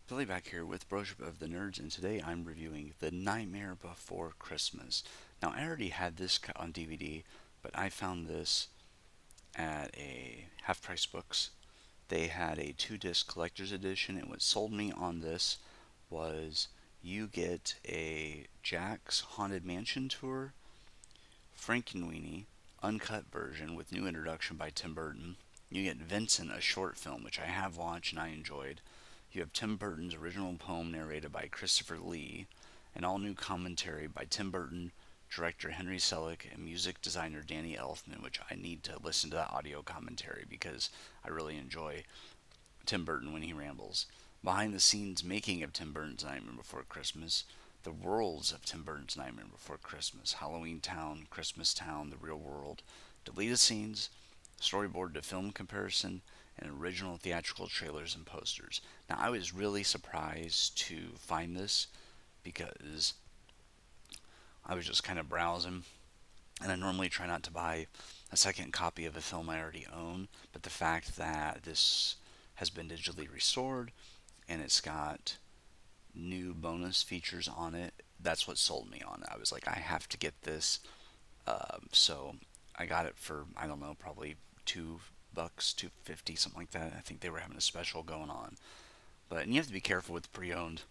Billy back here with Broship of the Nerds, and today I'm reviewing The Nightmare Before Christmas. Now, I already had this on DVD, but I found this at a Half Price Books. They had a two-disc collector's edition, and what sold me on this was you get a Jack's Haunted Mansion tour, Frankenweenie, uncut version with new introduction by Tim Burton. You get Vincent, a short film, which I have watched and I enjoyed. You have Tim Burton's original poem narrated by Christopher Lee, an all new commentary by Tim Burton, director Henry Selick, and music designer Danny Elfman, which I need to listen to that audio commentary because I really enjoy Tim Burton when he rambles. Behind the scenes making of Tim Burton's Nightmare Before Christmas, the worlds of Tim Burton's Nightmare Before Christmas, Halloween Town, Christmas Town, the real world, deleted scenes, storyboard to film comparison, and original theatrical trailers and posters. Now, I was really surprised to find this because I was just kind of browsing, and I normally try not to buy a second copy of a film I already own, but the fact that this has been digitally restored and it's got new bonus features on it, that's what sold me on it. I was like, I have to get this. So I got it for, I don't know, probably $2, 2.50, something like that. I think they were having a special going on. But and you have to be careful with pre-owned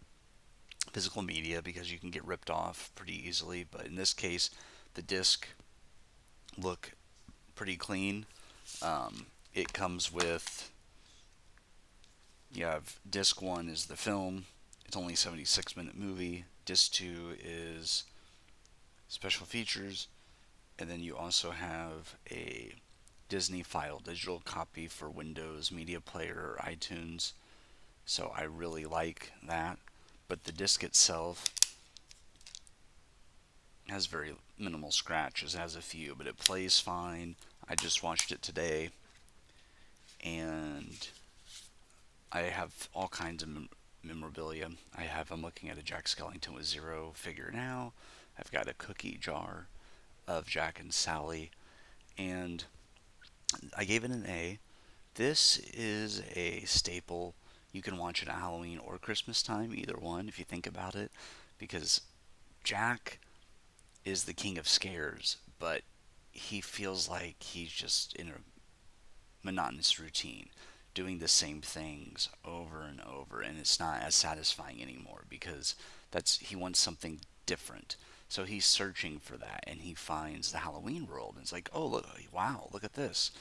physical media because you can get ripped off pretty easily. But in this case, the disc look pretty clean. It comes with, you have disc one is the film. It's only a 76-minute movie. Disc two is special features, and then you also have a Disney File digital copy for Windows Media Player or iTunes. So I really like that. But the disc itself has very minimal scratches. It has a few, but it plays fine. I just watched it today, and I have all kinds of memorabilia. I'm looking at a Jack Skellington with zero figure now. I've got a cookie jar of Jack and Sally, and I gave it an A. This is a staple. You can watch it at Halloween or Christmas time, either one, if you think about it, because Jack is the king of scares, but he feels like he's just in a monotonous routine, doing the same things over and over, and it's not as satisfying anymore because that's he wants something different. So he's searching for that, and he finds the Halloween world, and it's like, oh look, wow, look at this,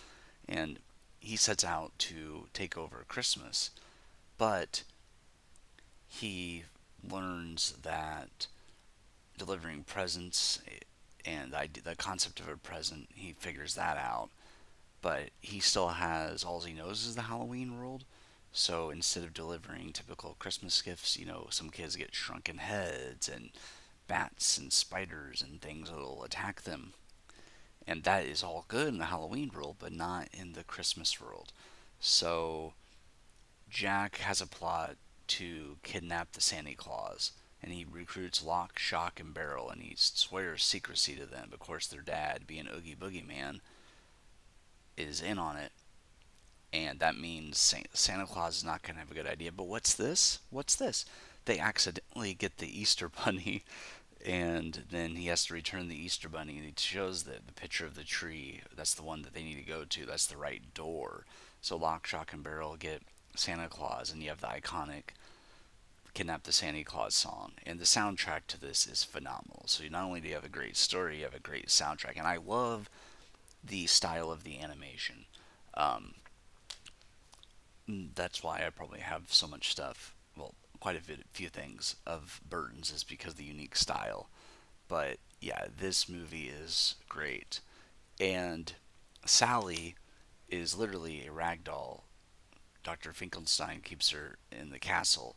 and he sets out to take over Christmas, but he learns that delivering presents and the concept of a present, he figures that out, but he still has all he knows is the Halloween world. So instead of delivering typical Christmas gifts, some kids get shrunken heads and bats and spiders and things that'll attack them. And that is all good in the Halloween world, but not in the Christmas world. So Jack has a plot to kidnap the Santa Claus, and he recruits Lock, Shock, and Barrel, and he swears secrecy to them. Of course, their dad, being Oogie Boogie Man, is in on it, and that means Santa Claus is not going to have a good idea. But what's this? What's this? They accidentally get the Easter Bunny, and then he has to return the Easter Bunny, and he shows the picture of the tree. That's the one that they need to go to. That's the right door. So Lock, Shock, and Barrel get Santa Claus, and you have the iconic Kidnap the Santa Claus song. And the soundtrack to this is phenomenal. So not only do you have a great story, you have a great soundtrack. And I love the style of the animation. Um, that's why I probably have so much stuff. Well, quite few things of Burton's is because of the unique style. But yeah, this movie is great. And Sally is literally a rag doll. Dr. Finkelstein keeps her in the castle,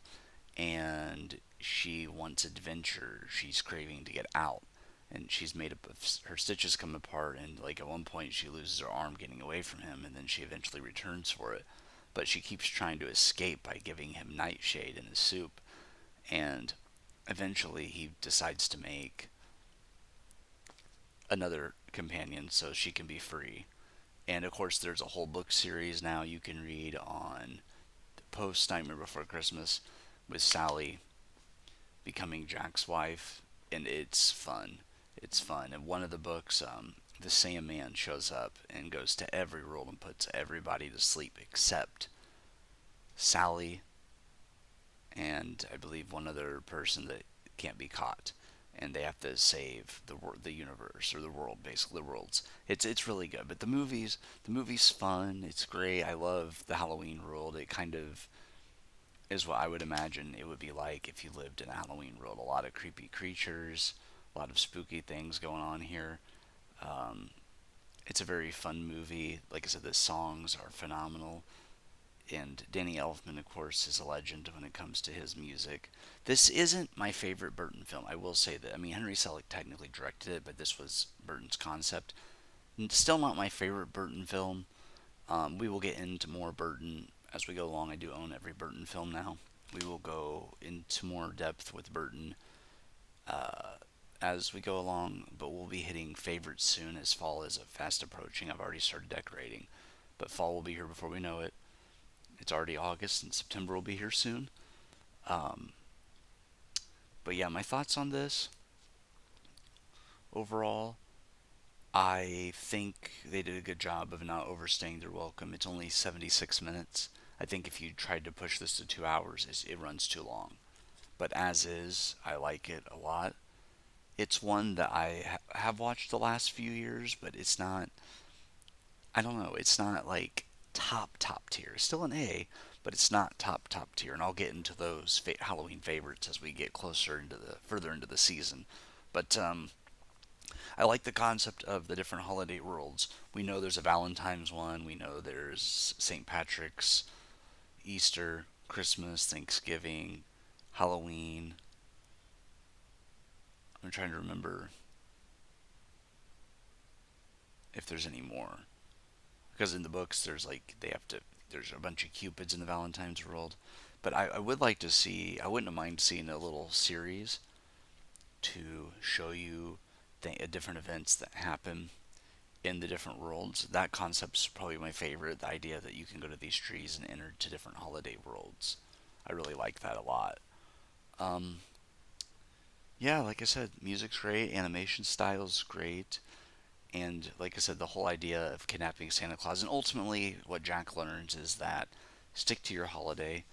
and she wants adventure. She's craving to get out, and she's made up of her stitches come apart, and like at one point she loses her arm getting away from him, and then she eventually returns for it. But she keeps trying to escape by giving him nightshade in his soup, and eventually he decides to make another companion so she can be free. And of course, there's a whole book series now you can read on post Nightmare Before Christmas, with Sally becoming Jack's wife, and it's fun. It's fun. In one of the books, the Sandman shows up and goes to every world and puts everybody to sleep except Sally and I believe one other person that can't be caught, and they have to save the universe or the world, basically the worlds. It's really good. But the movie's fun. It's great. I love the Halloween world. It kind of is what I would imagine it would be like if you lived in a Halloween world. A lot of creepy creatures, a lot of spooky things going on here. Um, it's a very fun movie. Like I said, the songs are phenomenal. And Danny Elfman, of course, is a legend when it comes to his music. This isn't my favorite Burton film. I will say that. I mean, Henry Selick technically directed it, but this was Burton's concept. Still not my favorite Burton film. We will get into more Burton as we go along. I do own every Burton film now. We will go into more depth with Burton uh, as we go along, but we'll be hitting favorites soon as fall is fast approaching. I've already started decorating, but fall will be here before we know it. It's already August, and September will be here soon. Um, but yeah, my thoughts on this overall, I think they did a good job of not overstaying their welcome. It's only 76 minutes. I think if you tried to push this to 2 hours, it runs too long. But as is, I like it a lot. It's one that I have watched the last few years, but it's not, I don't know, it's not like top tier. It's still an A, but it's not top tier. And I'll get into those Halloween favorites as we get closer into the further into the season. But I like the concept of the different holiday worlds. We know there's a Valentine's one. We know there's St. Patrick's, Easter, Christmas, Thanksgiving, Halloween. I'm trying to remember if there's any more. Because in the books, there's like, there's a bunch of Cupids in the Valentine's world. But I would like to see, I wouldn't mind seeing a little series to show you different events that happen in the different worlds. That concept's probably my favorite. The idea that you can go to these trees and enter to different holiday worlds. I really like that a lot. Um, yeah, like I said, music's great, animation style's great, and like I said, the whole idea of kidnapping Santa Claus, and ultimately what Jack learns is that stick to your holiday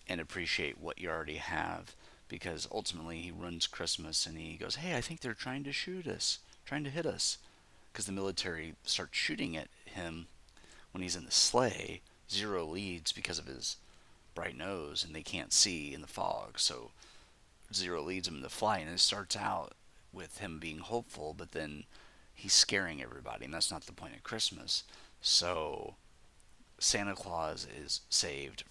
and appreciate what you already have, because ultimately he runs Christmas and he goes, "Hey, I think they're trying to shoot us, trying to hit us," because the military starts shooting at him when he's in the sleigh. Zero leads because of his bright nose, and they can't see in the fog. So Zero leads him to fly, and it starts out with him being hopeful, but then he's scaring everybody, and that's not the point of Christmas. So Santa Claus is saved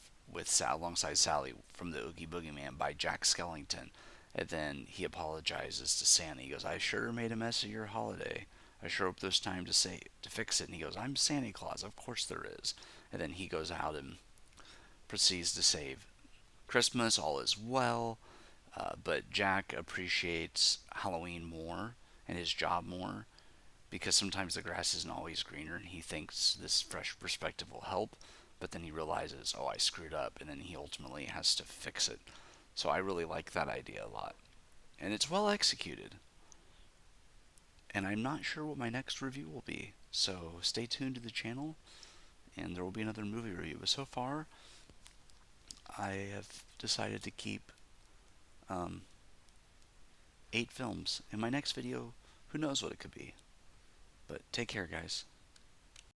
alongside Sally from the Oogie Boogie Man by Jack Skellington, and then he apologizes to Santa. He goes, "I sure made a mess of your holiday. I sure hope there's time to fix it." And he goes, "I'm Santa Claus. Of course there is." And then he goes out and proceeds to save Christmas. All is well. But Jack appreciates Halloween more and his job more because sometimes the grass isn't always greener, and he thinks this fresh perspective will help. But then he realizes, oh, I screwed up, and then he ultimately has to fix it. So I really like that idea a lot, and it's well executed. And I'm not sure what my next review will be, so stay tuned to the channel, and there will be another movie review. But so far, I have decided to keep um, 8 films. In my next video, who knows what it could be. But take care, guys.